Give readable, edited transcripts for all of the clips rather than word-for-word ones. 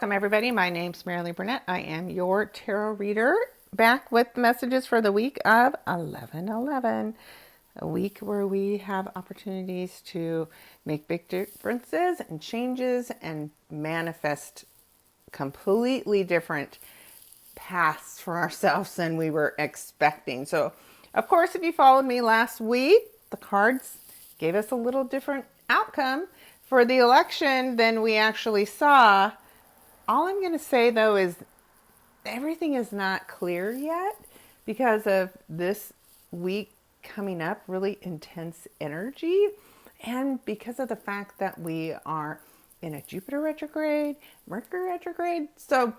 Welcome everybody. My name's Marilee Burnett. I am your tarot reader, back with messages for the week of 11/11, a week where we have opportunities to make big differences and changes and manifest completely different paths for ourselves than we were expecting. So, of course, if you followed me last week, the cards gave us a little different outcome for the election than we actually saw. All I'm going to say, though, is everything is not clear yet because of this week coming up, really intense energy, and because of the fact that we are in a Jupiter retrograde, Mercury retrograde. So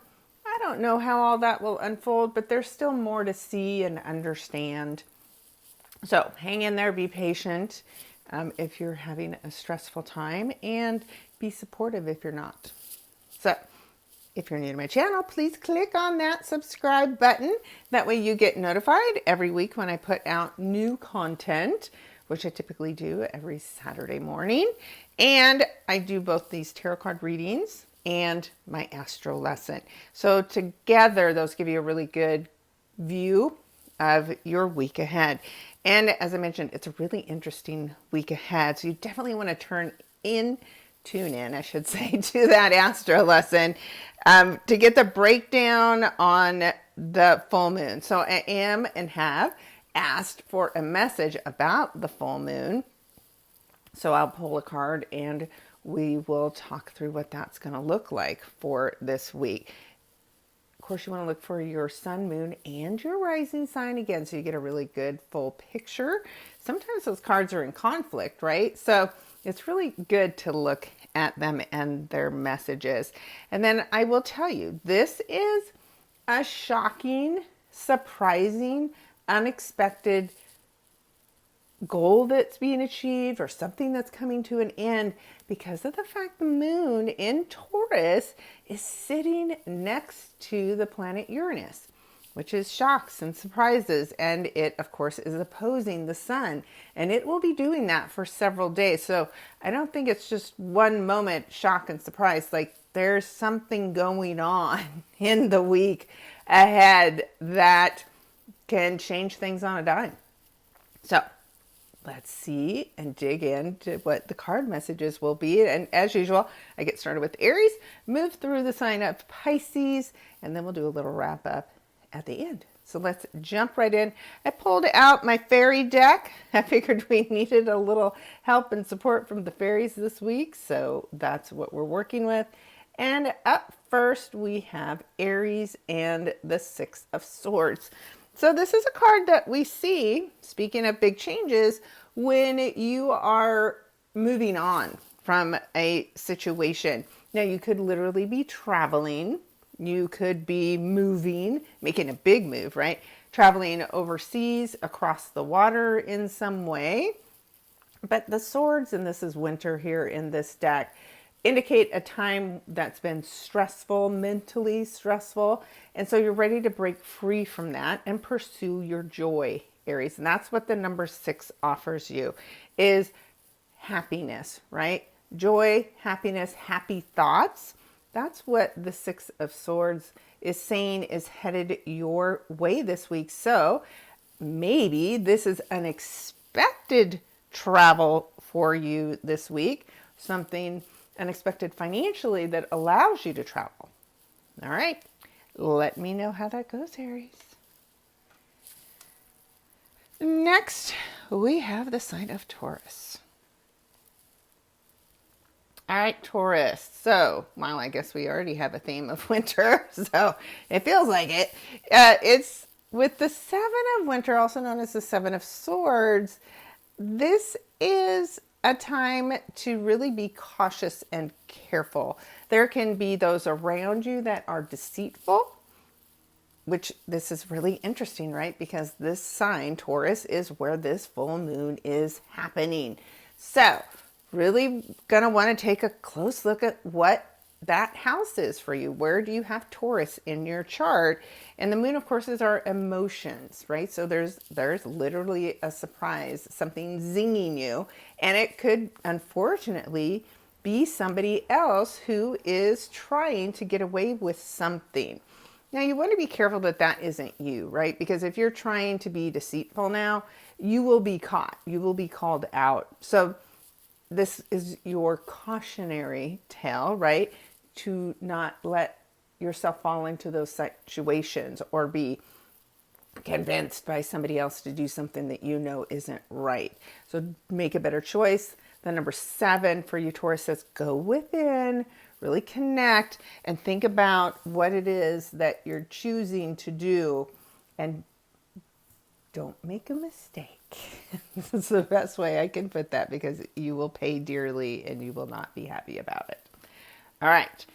I don't know how all that will unfold, but there's still more to see and understand. So hang in there, be patient if you're having a stressful time, and be supportive if you're not. So if you're new to my channel, please click on that subscribe button. That way you get notified every week when I put out new content, which I typically do every Saturday morning. And I do both these tarot card readings and my astro lesson. So together, those give you a really good view of your week ahead. And as I mentioned, it's a really interesting week ahead. So you definitely want to tune in, I should say, to that astro lesson to get the breakdown on the full moon. So I am and have asked for a message about the full moon. So I'll pull a card and we will talk through what that's going to look like for this week. Of course, you want to look for your sun, moon, and your rising sign again, so you get a really good full picture. Sometimes those cards are in conflict, right? So it's really good to look at them and their messages. And then I will tell you, this is a shocking, surprising, unexpected goal that's being achieved or something that's coming to an end because of the fact the moon in Taurus is sitting next to the planet Uranus, which is shocks and surprises. And it, of course, is opposing the sun. And it will be doing that for several days. So I don't think it's just one moment shock and surprise. Like there's something going on in the week ahead that can change things on a dime. So let's see and dig into what the card messages will be. And as usual, I get started with Aries, move through the sign of Pisces, and then we'll do a little wrap up at the end. So let's jump right in. I pulled out my fairy deck. I figured we needed a little help and support from the fairies this week, so that's what we're working with. And up first, we have Aries and the Six of Swords. So this is a card that we see, speaking of big changes, when you are moving on from a situation. Now, you could literally be traveling. You could be moving, making a big move, right? Traveling overseas, across the water in some way. But the swords, and this is winter here in this deck, indicate a time that's been stressful, mentally stressful. And so you're ready to break free from that and pursue your joy, Aries. And that's what the number 6 offers you, is happiness, right? Joy, happiness, happy thoughts. That's what the Six of Swords is saying is headed your way this week. So maybe this is unexpected travel for you this week, something unexpected financially that allows you to travel. All right, let me know how that goes, Aries. Next, we have the sign of Taurus. All right, Taurus. So, well, I guess we already have a theme of winter, so it feels like it. It's with the Seven of Winter, also known as the Seven of Swords. This is a time to really be cautious and careful. There can be those around you that are deceitful, which this is really interesting, right? Because this sign, Taurus, is where this full moon is happening. So really going to want to take a close look at what that house is for you. Where do you have Taurus in your chart? And the moon, of course, is our emotions, right? So there's literally a surprise, something zinging you. And it could, unfortunately, be somebody else who is trying to get away with something. Now, you want to be careful that that isn't you, right? Because if you're trying to be deceitful now, you will be caught. You will be called out. So this is your cautionary tale, right? To not let yourself fall into those situations or be convinced by somebody else to do something that you know isn't right. So make a better choice. The number 7 for you, Taurus, says go within, really connect, and think about what it is that you're choosing to do, and don't make a mistake. This is the best way I can put that, because you will pay dearly and you will not be happy about it. All right.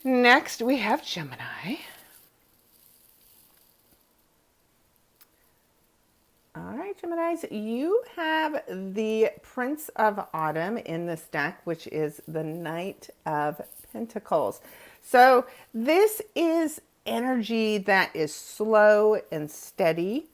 Next, we have Gemini. All right, Geminis, you have the Prince of Autumn in this deck, which is the Knight of Pentacles. So this is energy that is slow and steady.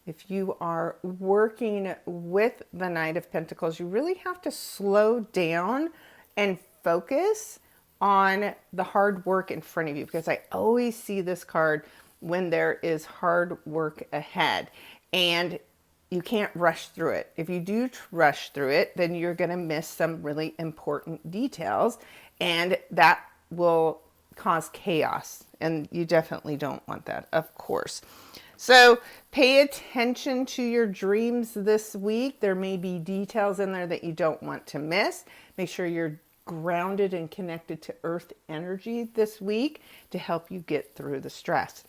If you are working with the Knight of Pentacles, you really have to slow down and focus on the hard work in front of you, because I always see this card when there is hard work ahead. And you can't rush through it. If you do rush through it, then you're going to miss some really important details, and that will cause chaos. And you definitely don't want that, of course. So pay attention to your dreams this week. There may be details in there that you don't want to miss. Make sure you're grounded and connected to earth energy this week to help you get through the stress.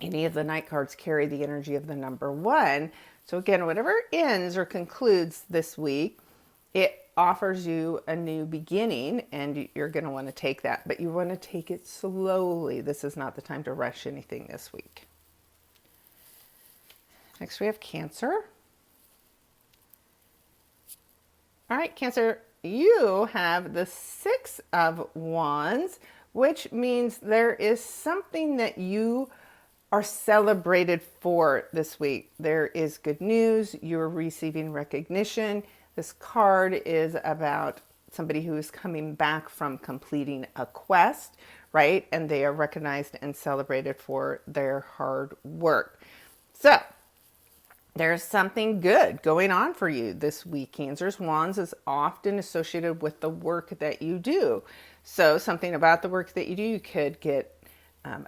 Any of the night cards carry the energy of the number 1. So again, whatever ends or concludes this week, it offers you a new beginning, and you're going to want to take that, but you want to take it slowly. This is not the time to rush anything this week. Next, we have Cancer. All right, Cancer, you have the 6 of Wands, which means there is something that you are celebrated for this week. There is good news. You're receiving recognition. This card is about somebody who is coming back from completing a quest, right? And they are recognized and celebrated for their hard work. So there's something good going on for you this week, Cancers. Wands is often associated with the work that you do. So something about the work that you do, you could get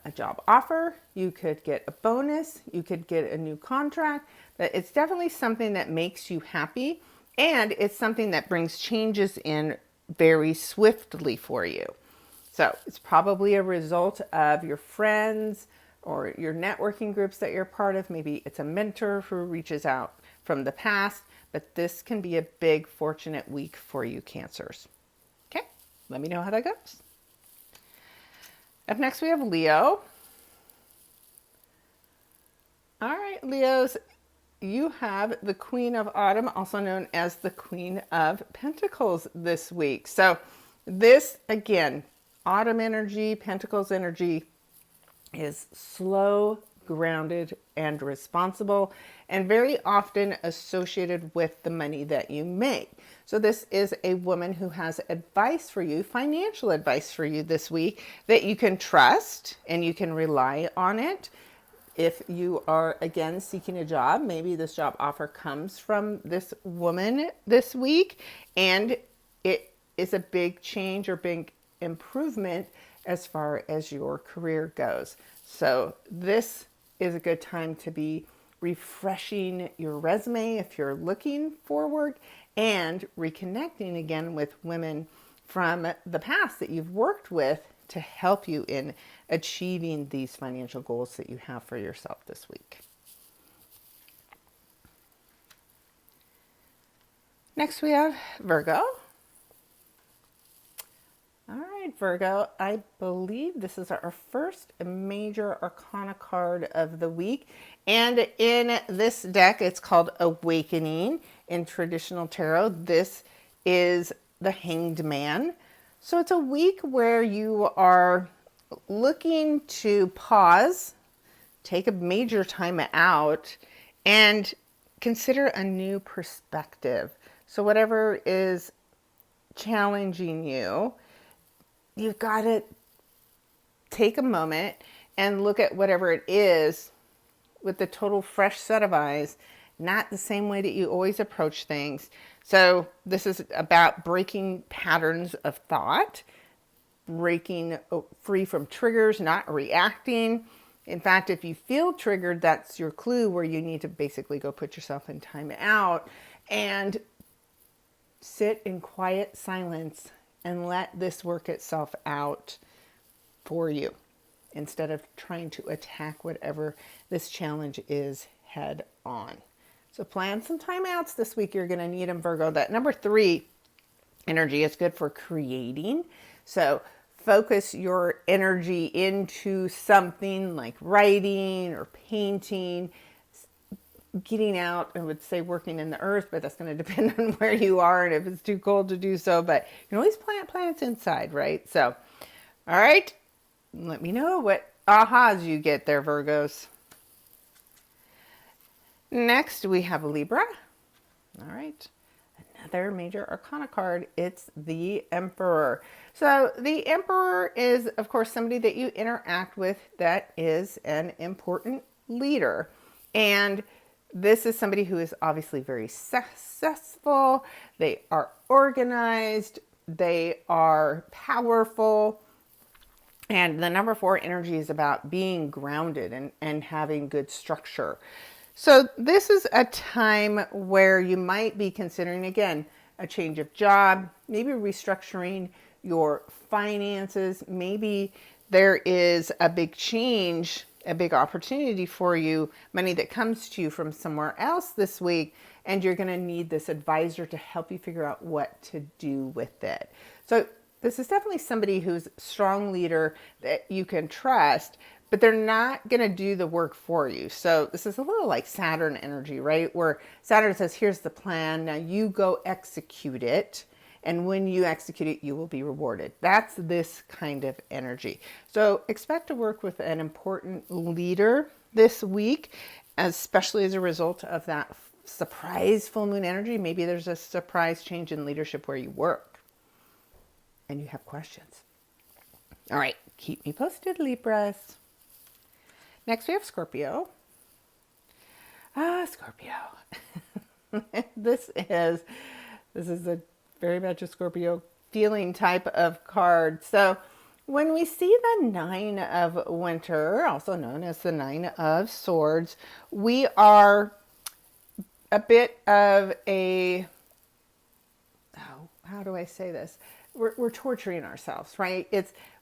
a job offer, you could get a bonus, you could get a new contract. But it's definitely something that makes you happy, and it's something that brings changes in very swiftly for you. So it's probably a result of your friends or your networking groups that you're part of. Maybe it's a mentor who reaches out from the past, but this can be a big fortunate week for you, Cancers. Okay, let me know how that goes. Up next, we have Leo. All right, Leos, you have the Queen of Autumn, also known as the Queen of Pentacles this week. So this, again, autumn energy, Pentacles energy, is slow, grounded, and responsible, and very often associated with the money that you make. So this is a woman who has advice for you, financial advice for you this week, that you can trust and you can rely on it. If you are, again, seeking a job, maybe this job offer comes from this woman this week, and it is a big change or big improvement as far as your career goes. So this is a good time to be refreshing your resume if you're looking forward, and reconnecting again with women from the past that you've worked with to help you in achieving these financial goals that you have for yourself this week. Next, we have Virgo. All right, Virgo, I believe this is our first major arcana card of the week. And in this deck, it's called Awakening in traditional tarot. This is the Hanged Man. So it's a week where you are looking to pause, take a major time out, and consider a new perspective. So whatever is challenging you, you've got to take a moment and look at whatever it is with the total fresh set of eyes, not the same way that you always approach things. So this is about breaking patterns of thought, breaking free from triggers, not reacting. In fact, if you feel triggered, that's your clue where you need to basically go put yourself in time out and sit in quiet silence and let this work itself out for you instead of trying to attack whatever this challenge is head on. So plan some timeouts this week. You're going to need them, Virgo. That number 3 energy is good for creating. So focus your energy into something like writing or painting, getting out. I would say working in the earth, but that's going to depend on where you are and if it's too cold to do so. But you can always plant plants inside, right? So, all right. Let me know what ahas you get there, Virgos. Next, we have Libra. All right. Another major arcana card. It's the Emperor. So the Emperor is, of course, somebody that you interact with that is an important leader. And this is somebody who is obviously very successful. They are organized. They are powerful. And the number 4 energy is about being grounded and having good structure. So this is a time where you might be considering, again, a change of job, maybe restructuring your finances. Maybe there is a big change, a big opportunity for you, money that comes to you from somewhere else this week, and you're going to need this advisor to help you figure out what to do with it. So this is definitely somebody who's a strong leader that you can trust, but they're not going to do the work for you. So this is a little like Saturn energy, right? Where Saturn says, here's the plan. Now you go execute it. And when you execute it, you will be rewarded. That's this kind of energy. So expect to work with an important leader this week, especially as a result of that surprise full moon energy. Maybe there's a surprise change in leadership where you work and you have questions. All right, keep me posted, Libras. Next, we have Scorpio. Scorpio. This is a very much a Scorpio feeling type of card. So when we see the 9 of Winter, also known as the 9 of Swords, we are a bit of a, how do I say this? We're torturing ourselves, right?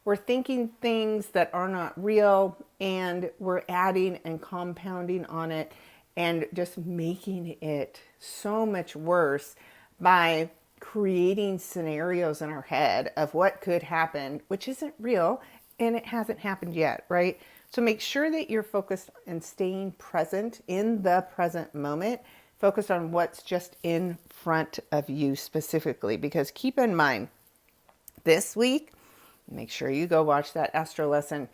We're thinking things that are not real, and we're adding and compounding on it and just making it so much worse by creating scenarios in our head of what could happen, which isn't real and it hasn't happened yet, right? So make sure that you're focused on staying present in the present moment, focused on what's just in front of you specifically, because keep in mind, this week, make sure you go watch that astro lesson.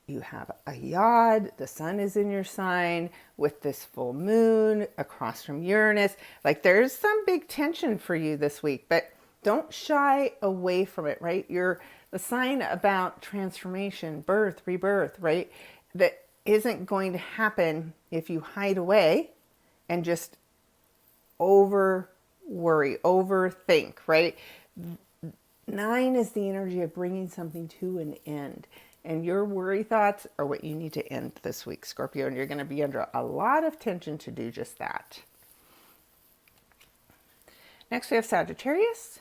You have a yod, the sun is in your sign with this full moon across from Uranus. Like there's some big tension for you this week, but don't shy away from it, right? You're the sign about transformation, birth, rebirth, right? That isn't going to happen if you hide away and just over worry, overthink, right? 9 is the energy of bringing something to an end. And your worry thoughts are what you need to end this week, Scorpio. And you're going to be under a lot of tension to do just that. Next, we have Sagittarius.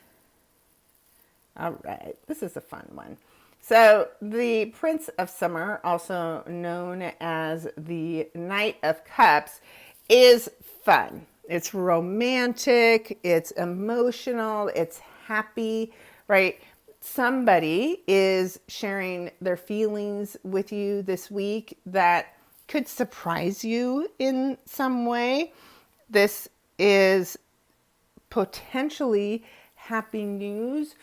All right, this is a fun one. So the Prince of Summer, also known as the Knight of Cups, is fun. It's romantic, it's emotional, it's happy, right? Somebody is sharing their feelings with you this week that could surprise you in some way. This is potentially happy news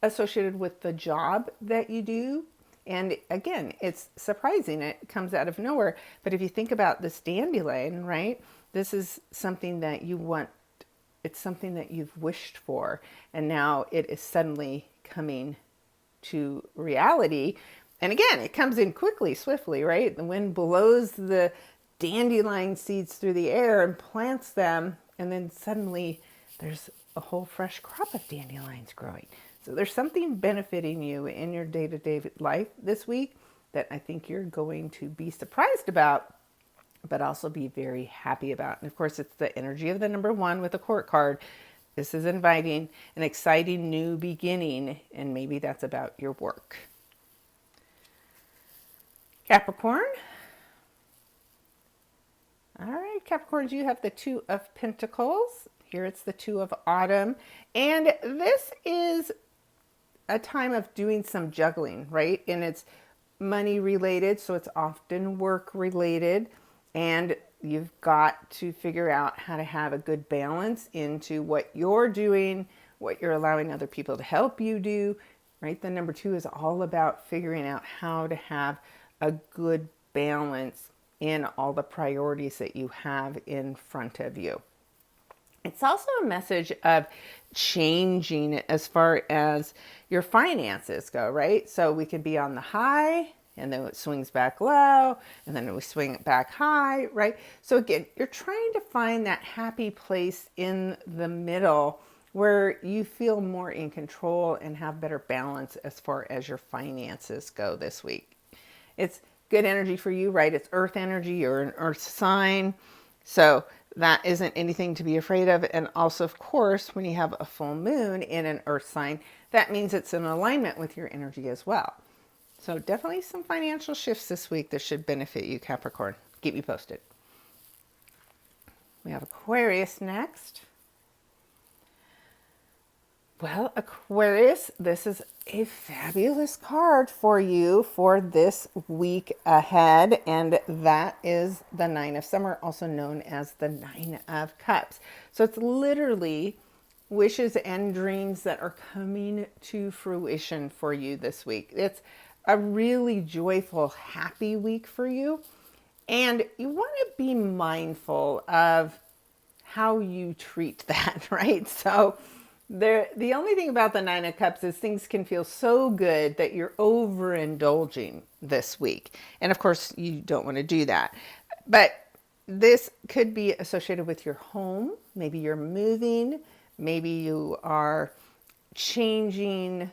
associated with the job that you do. And again, it's surprising. It comes out of nowhere. But if you think about this dandelion, right? This is something that you want it's something that you've wished for, and now it is suddenly coming to reality. And again, it comes in quickly, swiftly, right? The wind blows the dandelion seeds through the air and plants them, and then suddenly there's a whole fresh crop of dandelions growing. So there's something benefiting you in your day-to-day life this week that I think you're going to be surprised about, but also be very happy about. And of course, it's the energy of the number 1 with the court card. This is inviting an exciting new beginning, and maybe that's about your work. Capricorn. All right, Capricorns, you have the 2 of Pentacles. Here it's the 2 of Autumn. And this is a time of doing some juggling, right? And it's money related, so it's often work related. And you've got to figure out how to have a good balance into what you're doing, what you're allowing other people to help you do, right? The number 2 is all about figuring out how to have a good balance in all the priorities that you have in front of you. It's also a message of changing as far as your finances go, right? So we can be on the high, and then it swings back low, and then we swing it back high, right? So again, you're trying to find that happy place in the middle where you feel more in control and have better balance as far as your finances go this week. It's good energy for you, right? It's earth energy. You're an earth sign. So that isn't anything to be afraid of. And also, of course, when you have a full moon in an earth sign, that means it's in alignment with your energy as well. So definitely some financial shifts this week that should benefit you, Capricorn. Keep me posted. We have Aquarius next. Well, Aquarius, this is a fabulous card for you for this week ahead, and that is the 9 of Summer, also known as the 9 of Cups. So it's literally wishes and dreams that are coming to fruition for you this week. It's a really joyful, happy week for you, and you want to be mindful of how you treat that, right? So the only thing about the 9 of Cups is things can feel so good that you're overindulging this week. And of course, you don't want to do that. But this could be associated with your home. Maybe you're moving. Maybe you are changing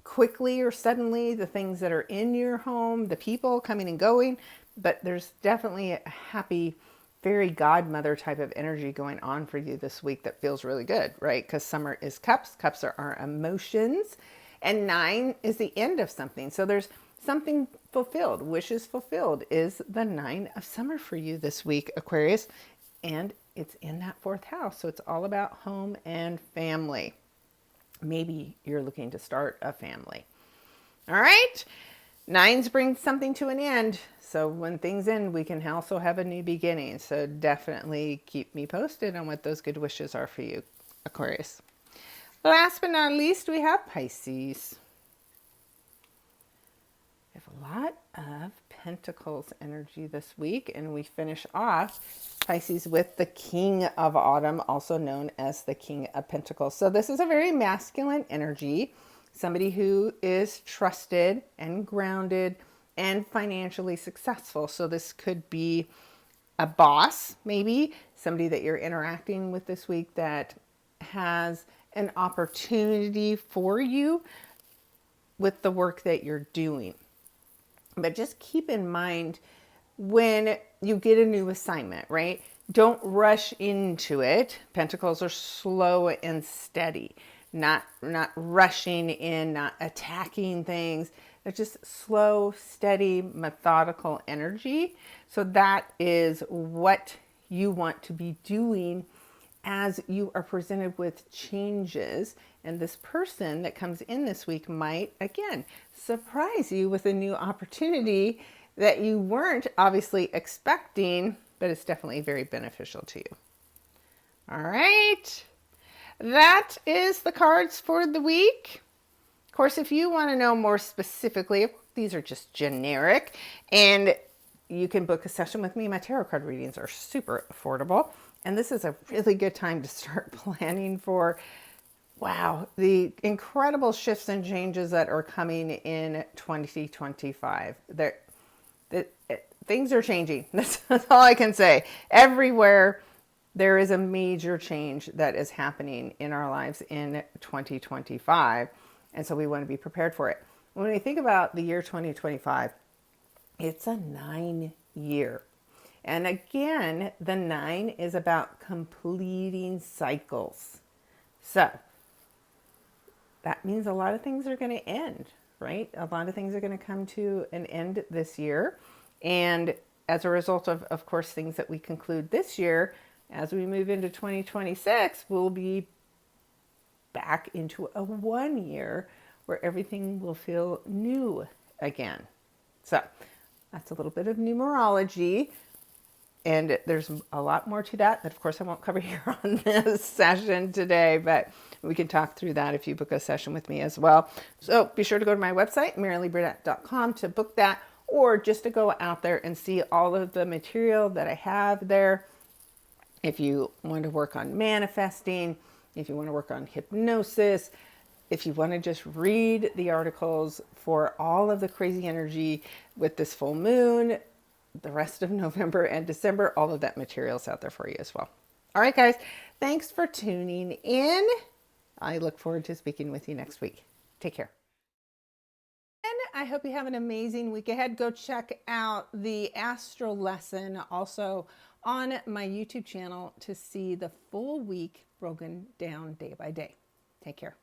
quickly or suddenly the things that are in your home, the people coming and going. But there's definitely a happy fairy godmother type of energy going on for you this week that feels really good, right? Because summer is cups. Cups are our emotions. And 9 is the end of something. So there's something fulfilled. Wishes fulfilled is the 9 of Summer for you this week, Aquarius. And it's in that 4th house. So it's all about home and family. Maybe you're looking to start a family. All right. 9s bring something to an end. So when things end, we can also have a new beginning. So definitely keep me posted on what those good wishes are for you, Aquarius. Last but not least, we have Pisces. We have a lot of Pentacles energy this week, and we finish off Pisces with the King of Autumn, also known as the King of Pentacles. So this is a very masculine energy. Somebody who is trusted and grounded and financially successful. So this could be a boss, maybe somebody that you're interacting with this week that has an opportunity for you with the work that you're doing. But just keep in mind when you get a new assignment, right? Don't rush into it. Pentacles are slow and steady. Not rushing in, not attacking things. They're just slow, steady, methodical energy. So that is what you want to be doing as you are presented with changes. And this person that comes in this week might, again, surprise you with a new opportunity that you weren't obviously expecting, but it's definitely very beneficial to you. All right. That is the cards for the week. Of course, if you want to know more specifically, these are just generic, and you can book a session with me. My tarot card readings are super affordable. And this is a really good time to start planning for, wow, the incredible shifts and changes that are coming in 2025. Things are changing. That's all I can say. Everywhere there is a major change that is happening in our lives in 2025. And so we want to be prepared for it. When we think about the year 2025, it's a 9 year. And again, the 9 is about completing cycles. So that means a lot of things are going to end, right? A lot of things are going to come to an end this year. And as a result of course, things that we conclude this year, as we move into 2026, we'll be back into a 1 year where everything will feel new again. So that's a little bit of numerology. And there's a lot more to that of course I won't cover here on this session today, but we can talk through that if you book a session with me as well. So be sure to go to my website, marileyburnett.com, to book that, or just to go out there and see all of the material that I have there. If you want to work on manifesting, if you want to work on hypnosis, if you want to just read the articles for all of the crazy energy with this full moon, the rest of November and December, all of that material is out there for you as well. All right, guys, thanks for tuning in. I look forward to speaking with you next week. Take care. And I hope you have an amazing week ahead. Go check out the Astro lesson also on my YouTube channel to see the full week broken down day by day. Take care.